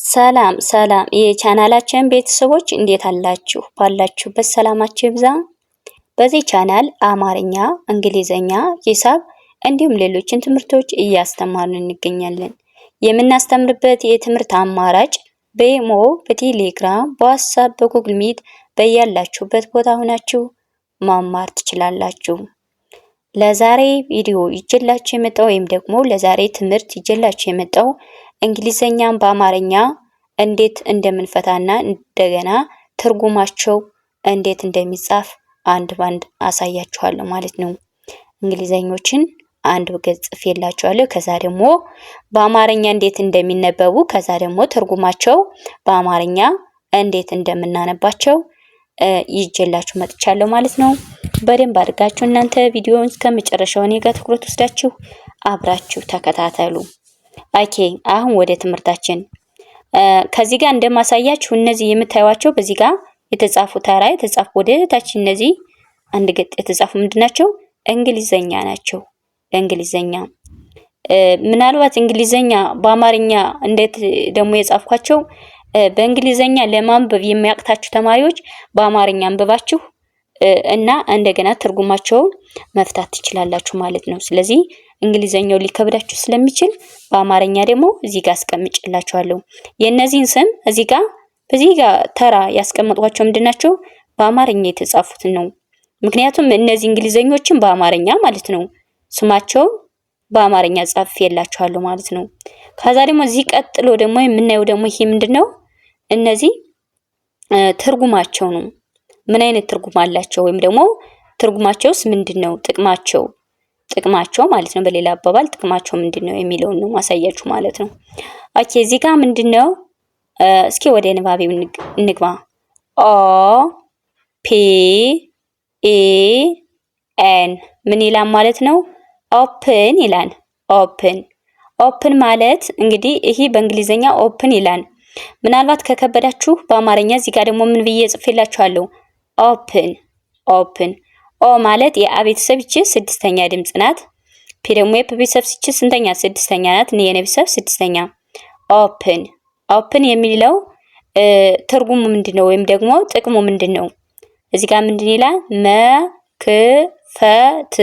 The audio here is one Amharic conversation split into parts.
ሰላም የቻናላችን ቤተሰቦች እንዴት አላችሁ? ባላችሁበት ሰላማችሁ ይብዛ። በዚህ ቻናል አማርኛ፣ እንግሊዘኛ፣ ሂሳብ እንዲሁም ሌሎችን ትምህርቶች እያስተማርን እንገኛለን። የምናስተምርበት የትምህርት አማራጭ በኢሞ፣ በቴሌግራም፣ በዋትስአፕ፣ በጉግል ሚት በያላችሁበት ቦታ ሆናችሁ ማማር ትችላላችሁ። ለዛሬ ቪዲዮ ይዤላችሁ የመጣው ወይም ደግሞ ለዛሬ ትምህርት ይዤላችሁ የመጣው እንግሊዘኛን በአማርኛ እንዴት እንደምንፈታና እንደገና ትርጉማቸው እንዴት እንደሚጻፍ አንድ ባንድ አሳያችኋለሁ ማለት ነው። እንግሊዘኞችን አንድ ገጽ ጽፌላችኋለሁ። ከዛ ደግሞ በአማርኛ እንዴት እንደሚነበቡ ከዛ ደግሞ ትርጉማቸው በአማርኛ እንዴት እንደምናነባቸው ይዤላችሁ መጥቻለሁ ማለት ነው። በደንብ አድርጋችሁ እናንተ ቪዲዮውን እስከመጨረሻው እኔ ጋር ትኩረት ወስዳችሁ አብራችሁ ተከታተሉ። ኦኬ አሁን ወደ ትምህርታችን ከዚህ ጋር እንደማሳያችሁ እነዚህ የምታዩዋቸው በዚህ ጋር የተጻፉ ተራ የተጻፉ ወደ ታች እነዚህ አንድ ገጥ የተጻፉ ምንድናቸው? እንግሊዘኛ ናቸው። እንግሊዘኛ ምናልባት እንግሊዘኛ በአማርኛ እንዴት ደግሞ የጻፍኳቸው በእንግሊዘኛ ለማንበብ የሚያቅታችሁ ተማሪዎች በአማርኛ አንብባችሁ እና እንደገና ትርጉማቸውን መፍታት ትችላላችሁ ማለት ነው። ስለዚህ እንግሊዘኛው ሊከብዳችሁ ስለሚችል በአማርኛ ደግሞ እዚህ ጋር አስቀምጬላችኋለሁ። የእነዚህን ስም እዚህ ጋር በዚህ ጋር ተራ ያስቀመጥኳቸው ምንድናቸው? በአማርኛ የተጻፉት ነው። ምክንያቱም እነዚህ እንግሊዘኞችን በአማርኛ ማለት ነው ስማቸው በአማርኛ ጻፍዬላችኋለሁ ማለት ነው። ከዛ ደግሞ እዚህ ቀጥሎ ደግሞ የምናየው ደግሞ ይሄ ምንድነው? እነዚህ ትርጉማቸው ነው። ምን አይነት ትርጉም አላቸው ወይም ደግሞ ትርጉማቸውስ ምንድነው? ጥቅማቸው ማለት ነው። በሌላ አባባል ጥቅማቸው ምንድነው የሚለውን ነው ማሳያችሁ ማለት ነው። ኦኬ እዚህ ጋር ምንድነው? እስኪ ወደ ንባቤው እንግባ። ኦ ፒ ኢ ኤን ምን ይላል ማለት ነው? ኦፕን ይላል። ኦፕን ማለት እንግዲህ ይሄ በእንግሊዘኛ ኦፕን ይላል። ምናልባት ከከበዳችሁ በአማርኛ እዚህ ጋር ደግሞ ምን ብዬ ጽፌላችኋለሁ? ኦፕን ኦ ማለት የአ ቤተሰብ ይቺ ስድስተኛ ድምጽ ናት። ፒ ደግሞ የፕ ቤተሰብ ይቺ ስንተኛ? ስድስተኛ ናት። ኒ የነ ቤተሰብ ስድስተኛ። ኦፕን የሚለው ትርጉሙ ምንድነው ወይም ደግሞ ጥቅሙ ምንድነው? እዚህ ጋር ምንድን ይላል? መክፈት።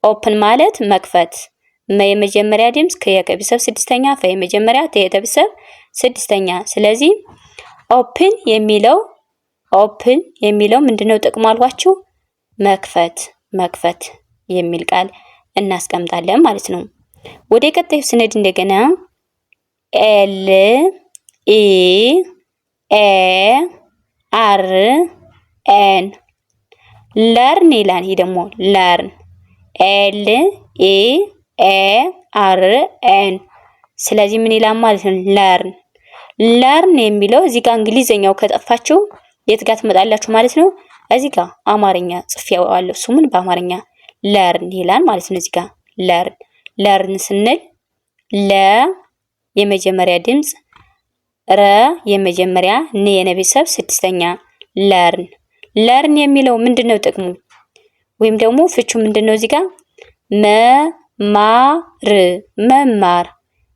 ኦፕን ማለት መክፈት። የመጀመሪያ ድምጽ ከየከ ቤተሰብ ስድስተኛ፣ ፈ የመጀመሪያ ተየተ ቤተሰብ ስድስተኛ። ስለዚህ ኦፕን የሚለው ምንድነው ጥቅሙ አልኳችሁ? መክፈት የሚል ቃል እናስቀምጣለን ማለት ነው። ወደ ቀጣዩ ስነድ እንደገና ኤል ኢ ኤ አር ኤን ለርን ይላል። ይሄ ደግሞ ለርን ኤል ኢ ኤ አር ኤን። ስለዚህ ምን ይላል ማለት ነው? ለርን የሚለው እዚህ ጋር እንግሊዘኛው ከጠፋችሁ የት ጋር ትመጣላችሁ ማለት ነው? እዚህ ጋር አማርኛ ጽፌዋለሁ። ስሙን በአማርኛ ለርን ይላል ማለት ነው። እዚህ ጋር ለርን ስንል ለ የመጀመሪያ ድምጽ፣ ረ የመጀመሪያ፣ ነ የነ ቤተሰብ ስድስተኛ። ለርን የሚለው ምንድነው ጥቅሙ ወይም ደግሞ ፍቹ ምንድነው? እዚህ ጋር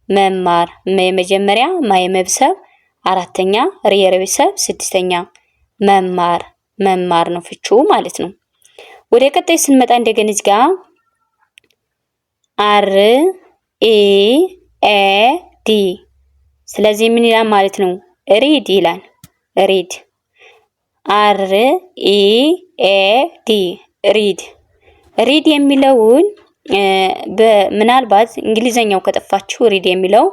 መማር የመጀመሪያ፣ ማ የመቤተሰብ አራተኛ፣ ረ የቤተሰብ ስድስተኛ። መማር ነው ፍቹ ማለት ነው። ወደ ቀጣይ ስንመጣ እንደገና እዚህ ጋር አር ኤ ኤ ዲ። ስለዚህ ምን ይላል ማለት ነው? ሪድ ይላል። አር ኤ ኤ ዲ ሪድ የሚለውን ምናልባት እንግሊዘኛው ከጠፋችሁ ሪድ የሚለው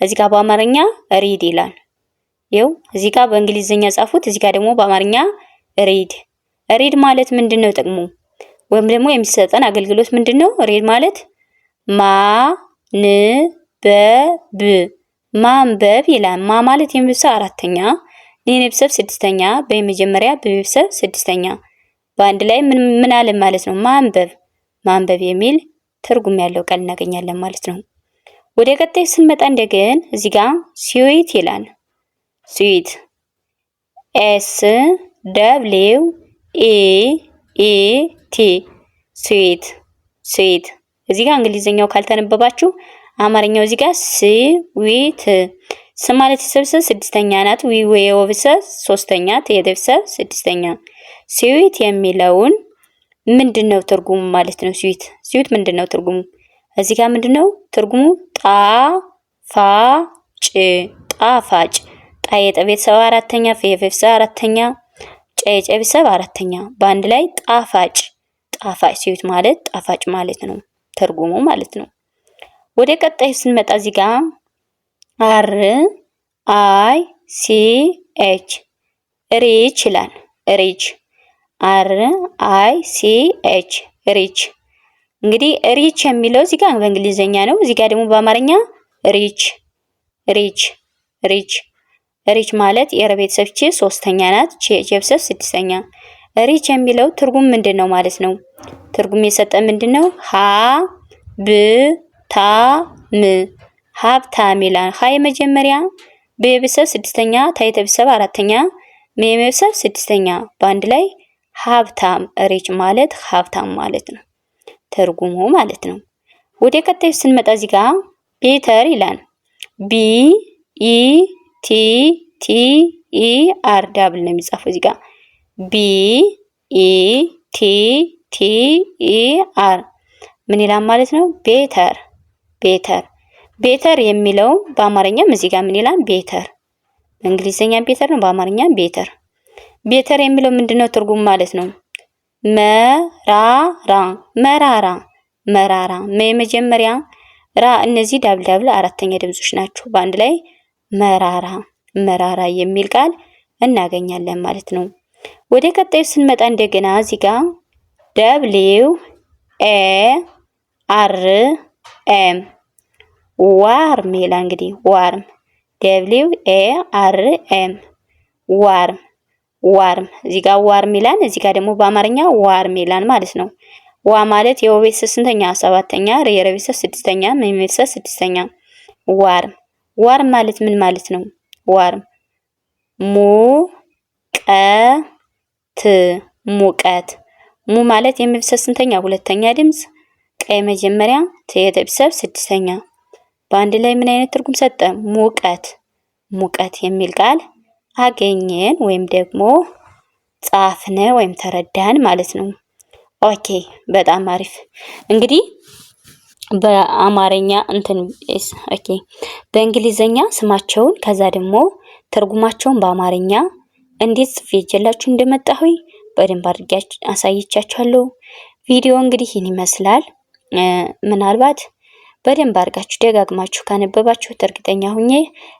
እዚህ ጋር በአማርኛ ሪድ ይላል። ይኸው እዚህ ጋር በእንግሊዘኛ ጻፉት፣ እዚህ ጋር ደግሞ በአማርኛ ሪድ ማለት ምንድነው ጥቅሙ ወይም ደግሞ የሚሰጠን አገልግሎት ምንድነው? ሪድ ማለት ማንበብ ይላል። ማ ማለት የቤተሰብ አራተኛ፣ ኔ የቤተሰብ ስድስተኛ፣ በመጀመሪያ በቤተሰብ ስድስተኛ በአንድ ላይ ምን አለ ማለት ነው? ማንበብ የሚል ትርጉም ያለው ቃል እናገኛለን ማለት ነው። ወደ ቀጣይ ስንመጣ እንደገና እዚህ ጋር ስዊት ይላል። ስዊት ኤስ ደብሊው ኢ ኢ ቲ ስዊት። እዚህ ጋር እንግሊዘኛው ካልተነበባችሁ አማርኛው እዚህ ጋር ስዊት ስ ማለት የሰብሰብ ስድስተኛ ናት። ዊ የወብሰብ ሶስተኛ፣ የደብሰብ ስድስተኛ። ስዊት የሚለውን ምንድነው ትርጉሙ ማለት ነው? ስዊት ምንድነው ትርጉሙ? እዚህ ጋር ምንድነው ትርጉሙ? ጣፋጭ ጣፋጭ። ጣ የጠ ቤተሰብ አራተኛ፣ ፍ የቤተሰብ አራተኛ፣ ጨ የጨ ቤተሰብ አራተኛ። በአንድ ላይ ጣፋጭ ጣፋጭ። ስዊት ማለት ጣፋጭ ማለት ነው ትርጉሙ ማለት ነው። ወደ ቀጣዩ ስንመጣ እዚህ ጋር አር አይ ሲ ኤች ሪች ይላል። ሪች አር አይ ሲ ኤች ሪች። እንግዲህ ሪች የሚለው እዚህ ጋር በእንግሊዘኛ ነው። እዚህ ጋር ደግሞ በአማርኛ ሪች ሪች ሪች ሪች ማለት የረ ቤተሰብ ቺ ሶስተኛ ናት። ቺ ቤተሰብ ስድስተኛ። ሪች የሚለው ትርጉም ምንድነው ማለት ነው? ትርጉም የሰጠ ምንድነው? ሀ ብ ታ ም ሀብታም ይላል። ሀ የመጀመሪያ፣ ብ የቤተሰብ ስድስተኛ፣ ታ የቤተሰብ አራተኛ፣ ም የቤተሰብ ስድስተኛ። በአንድ ላይ ሀብታም። ሪች ማለት ሀብታም ማለት ነው ትርጉሙ ማለት ነው። ወደ ቀጣዩ ስንመጣ እዚህ ጋር ቤተር ይላል። ቢ ኢ ቲ ቲ ኢ አር ዳብል ነው የሚጻፈው እዚህ ጋር ቢ ኢ ቲ ቲ ኢ አር ምን ይላል ማለት ነው? ቤተር ቤተር ቤተር የሚለው በአማርኛም እዚህ ጋር ምን ይላል? ቤተር። በእንግሊዘኛ ቤተር ነው፣ በአማርኛ ቤተር። ቤተር የሚለው ምንድነው ትርጉም ማለት ነው? መራራ መራራ መራራ። የመጀመሪያ ራ፣ እነዚህ ዳብል አራተኛ ድምጾች ናቸው። በአንድ ላይ መራራ መራራ የሚል ቃል እናገኛለን ማለት ነው። ወደ ቀጣዩ ስንመጣ እንደገና እዚህ ጋር ደብሊው ኤ አር ኤም ዋርም ይላል። እንግዲህ ዋርም ደብሊው ኤ አር ኤም ዋርም ዋርም። እዚህ ጋር ዋርም ይላል፣ እዚህ ጋር ደግሞ በአማርኛ ዋርም ይላል ማለት ነው። ዋ ማለት የወ ቤተሰብ ስንተኛ? ሰባተኛ፣ የረ ቤተሰብ ስድስተኛ፣ መ ቤተሰብ ስድስተኛ። ዋርም ዋርም ማለት ምን ማለት ነው? ዋርም ሙቀት ሙቀት። ሙ ማለት የመቤተሰብ ስንተኛ? ሁለተኛ ድምጽ፣ ቀ መጀመሪያ፣ ተ የቤተሰብ ስድስተኛ። በአንድ ላይ ምን አይነት ትርጉም ሰጠ? ሙቀት ሙቀት የሚል ቃል አገኘን ወይም ደግሞ ጻፍነ ወይም ተረዳን ማለት ነው። ኦኬ በጣም አሪፍ። እንግዲህ በአማርኛ ኦኬ በእንግሊዘኛ ስማቸውን ከዛ ደግሞ ትርጉማቸውን በአማርኛ እንዴት ጽፌ ይዤላችሁ እንደመጣሁኝ በደንብ አድርጌ አሳይቻችኋለሁ። ቪዲዮ እንግዲህ ይህን ይመስላል። ምናልባት በደንብ አድርጋችሁ ደጋግማችሁ ካነበባችሁት እርግጠኛ ሁኜ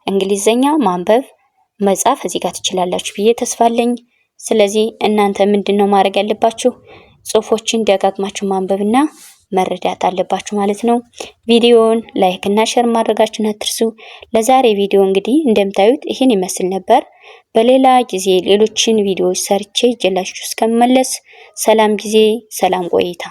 እንግሊዘኛ ማንበብ መጻፍ እዚህ ጋር ትችላላችሁ ብዬ ተስፋለኝ። ስለዚህ እናንተ ምንድነው ማድረግ ያለባችሁ? ጽሁፎችን ደጋግማችሁ ማንበብና መረዳት አለባችሁ ማለት ነው። ቪዲዮውን ላይክ እና ሼር ማድረጋችሁን አትርሱ። ለዛሬ ቪዲዮ እንግዲህ እንደምታዩት ይህን ይመስል ነበር። በሌላ ጊዜ ሌሎችን ቪዲዮዎች ሰርቼ ይዤላችሁ እስከመለስ ሰላም ጊዜ፣ ሰላም ቆይታ